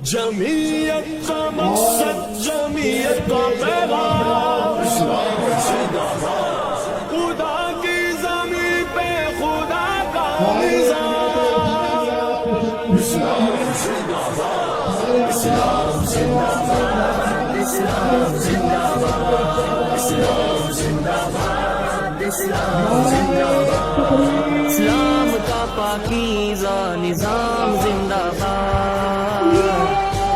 جمعیت کا مقصد، جمعیت کا پیغام، خدا کی زمین پہ خدا کا نظام، اسلام زندہ باد، اسلام زندہ باد، اسلام زندہ باد، اسلام زندہ باد، اسلام زندہ باد، اسلام کا پاکیزہ نظام زندہ باد،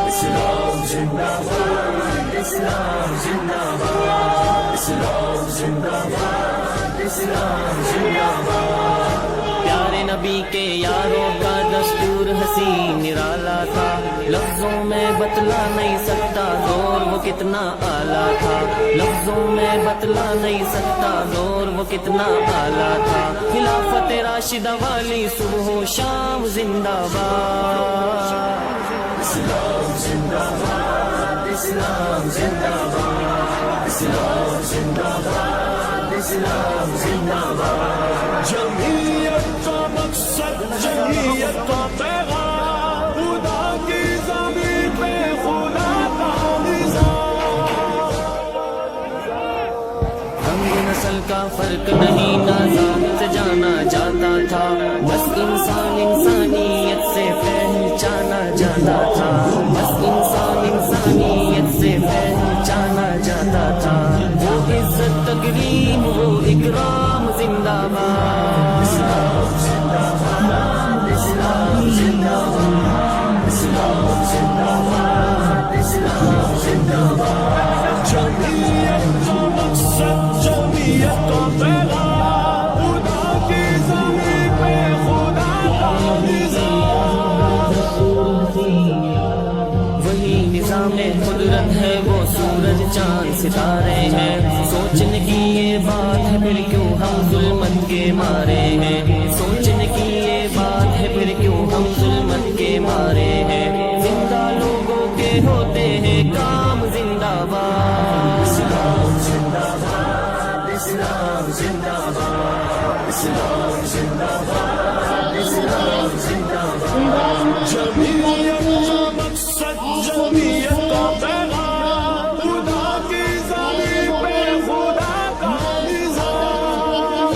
اسلام زندہ باد، اسلام زندہ باد، اسلام زندہ باد، اسلام زندہ باد، پیارے نبی کے یاروں کا دستور حسین نرالا تھا، لفظوں میں بتلا نہیں سکتا دور وہ کتنا اعلیٰ تھا، لفظوں میں بتلا نہیں سکتا دور وہ کتنا اعلیٰ تھا، خلافت راشدہ والی صبح و شام زندہ باد، اسلام زندہ باد، اسلام زندہ باد، اسلام زندہ باد، اسلام زندہ باد، جمعیت کا مقصد، جمعیت کا پیغام، خدا کی زمین پہ خدا کا نظام، رنگ نسل کا فرق نہیں نہ ذات سے جانا جاتا تھا، بس انسان انسانیت سے پہچانا جاتا تھا، بس انسان انسانیت سے پہچانا جاتا تھا، وہ عزت تکریم وہ اکرام زندہ باد، اسلام زندہ باد، اسلام زندہ باد، اسلام زندہ باد، اسلام زندہ باد، جمعیت کا مقصد، جمعیت کا پیغام، خدا کی زمین پہ خدا کا نظام، وہی نظام قدرت ہے وہ سورج چاند ستارے ہیں، سوچنے کی یہ بات ہے پھر کیوں ہم ظلمت کے مارے ہیں، سوچنے کی یہ بات ہے پھر کیوں ہم ظلمت کے مارے ہیں، زندہ لوگوں کے ہوتے ہیں کام زندہ باد، اسلام زندہ باد، اسلام زندہ باد، اسلام زندہ باد، اسلام زندہ باد، جمعیت کا مقصد، جمعیت کا پیغام، خدا کی زمین پہ خدا کا نظام،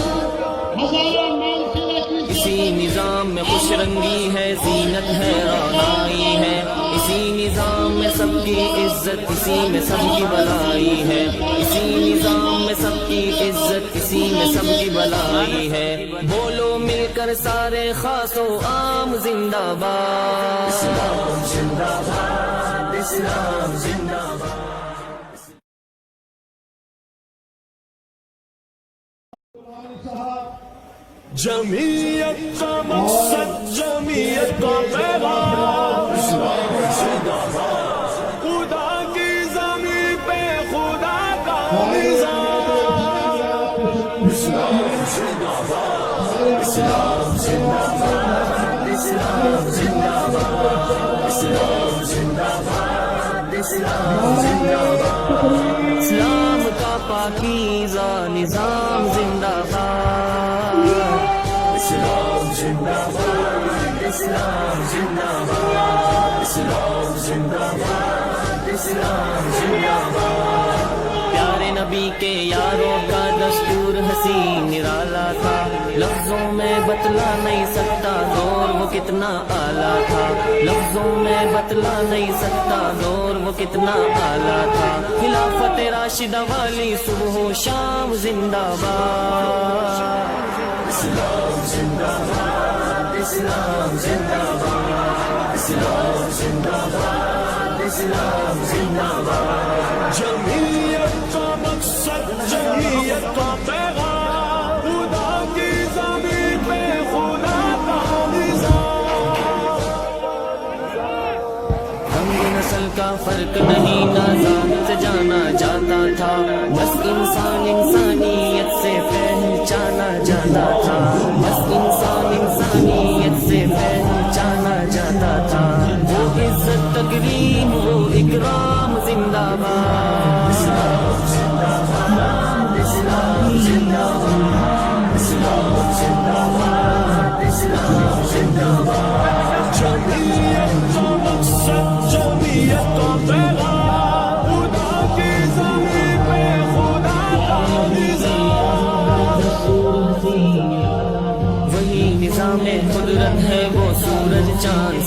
اسی نظام میں خوش رنگی ہے، زینت ہے، رونائی ہے، اسی نظام میں سب کی عزت، اسی میں سب کی بلائی ہے، اسی نظام میں سب کی عزت، اسی میں سب کی بلائی ہے، بولو مل کر سارے خاص و عام زندہ باد، اسلام زندہ باد، اسلام زندہ باد، جمعیت کا مقصد، جمعیت کا پیغام، اسلام زندہ باد، خدا کی زمین پہ خدا کا نظام، اسلام زندہ باد، اسلام زندہ باد، اسلام زندہ باد، اسلام زندہ باد، اسلام زندہ باد، اسلام کا پاکیزہ نظام زندہ باد، اسلام زندہ باد، اسلام زندہ باد، اسلام زندہ باد، اسلام زندہ باد، پیارے نبی کے یاروں کا دستور حسین نرالا تھا، لفظوں میں بتلا نہیں سکتا دور وہ کتنا اعلیٰ تھا، لفظوں میں بتلا نہیں سکتا دور وہ کتنا اعلیٰ تھا، خلافت راشدہ والی صبح و شام زندہ باد، اسلام زندہ باد، اسلام زندہ باد، اسلام زندہ باد، اسلام زندہ باد، جمعیت کا مقصد، جمعیت کا پیغام، خدا کی زمین پہ خدا کا نظام، رنگ نسل کا فرق نہیں نہ ذات سے جانا جاتا تھا، بس انسان انسانیت سے پہچانا جاتا تھا، بس انسان انسانیت سے پہچانا جاتا تھا، وہ عزت تکریم وہ اکرام زندہ باد، اسلام زندہ باد، اسلام زندہ باد، اسلام زندہ باد، اسلام زندہ باد، جمعیت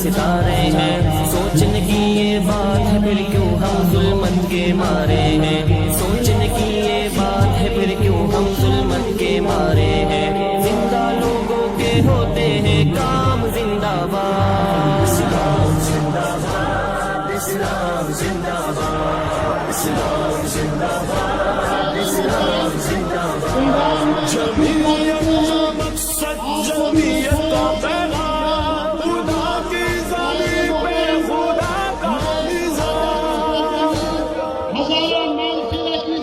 ستارے ہیں، سوچنے کی یہ بات ہے پھر کیوں ہم ظلمت کے مارے ہیں، سوچنے کی یہ بات ہے پھر کیوں ہم ظلمت کے مارے ہیں، زندہ لوگوں کے ہوتے ہیں کام زندہ باد، اسلام زندہ باد، اسلام زندہ باد، اسلام زندہ باد، اسلام زندہ باد، جمعیت کا مقصد جمعیت کا پیغام، خدا کی زمین پہ خدا کا نظام،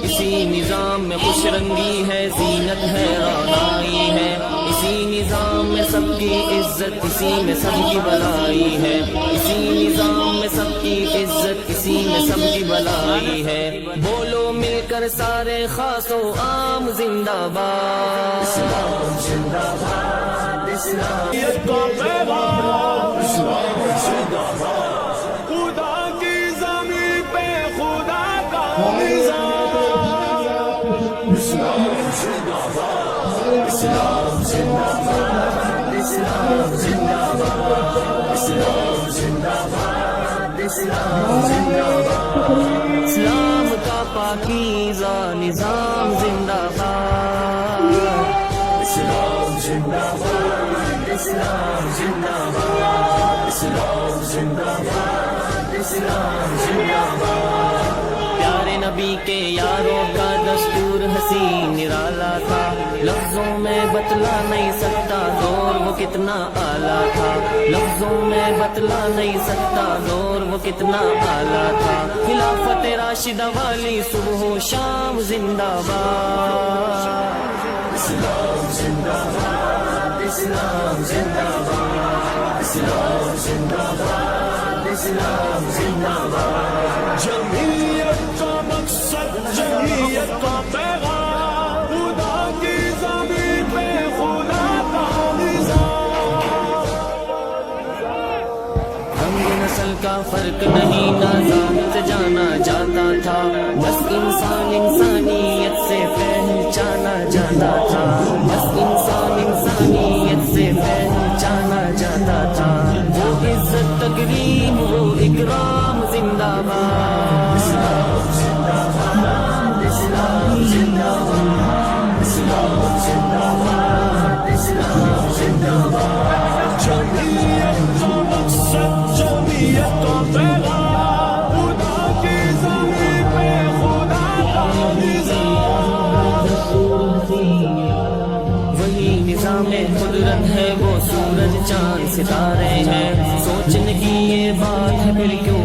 اسی نظام میں خوش رنگی ہے، زینت ہے، رونائی ہے، اسی نظام میں سب کی عزت، اسی میں سب کی بلائی ہے، اسی نظام میں سب کی عزت، اسی میں سب کی بلائی ہے، بولو مل کر سارے خاص و عام زندہ باد، اسلام زندہ باد، اسلامیت کا پیغام، اسلام زندہ باد، خدا کی زمین پہ خدا کا نظام، اسلام زندہ باد، اسلام زندہ باد، اسلام زندہ باد، اسلام زندہ باد، اسلام زندہ باد، اسلام کا پاکیزہ نظام زندہ باد، اسلام زندہ باد، اسلام زندہ باد، اسلام زندہ باد، اسلام زندہ باد، پیارے نبی کے یاروں کا دستور حسین نرالا تھا، لفظوں میں بتلا نہیں سکتا دور وہ کتنا اعلیٰ تھا، لفظوں میں بتلا نہیں سکتا دور وہ کتنا اعلیٰ تھا، خلافت راشدہ والی صبح و شام زندہ باد، اسلام زندہ باد، اسلام زندہ باد، اسلام زندہ باد، اسلام زندہ باد، جمعیت کا مقصد جمعیت کا پیغام، خدا کی زمین پہ خدا کا نظام، رنگ نسل کا فرق نہیں نہ ذات سے جانا جاتا تھا، بس انسان انسانیت سے پہچانا جاتا تھا، بس انسان انسانیت سے پہچانا جاتا تھا، وہ عزت تکریم وہ اکرام زندہ باد، اسلام زندہ باد، اسلام زندہ باد، اسلام زندہ باد، اسلام زندہ باد، جمعیت کا مقصد جمعیت کا پیغام، خدا کی زمین پہ خدا کا نظام، وہی نظام قدرت ہے وہ سورج چاند ستارے ہیں، سوچنے کی یہ بات ہے پھر کیوں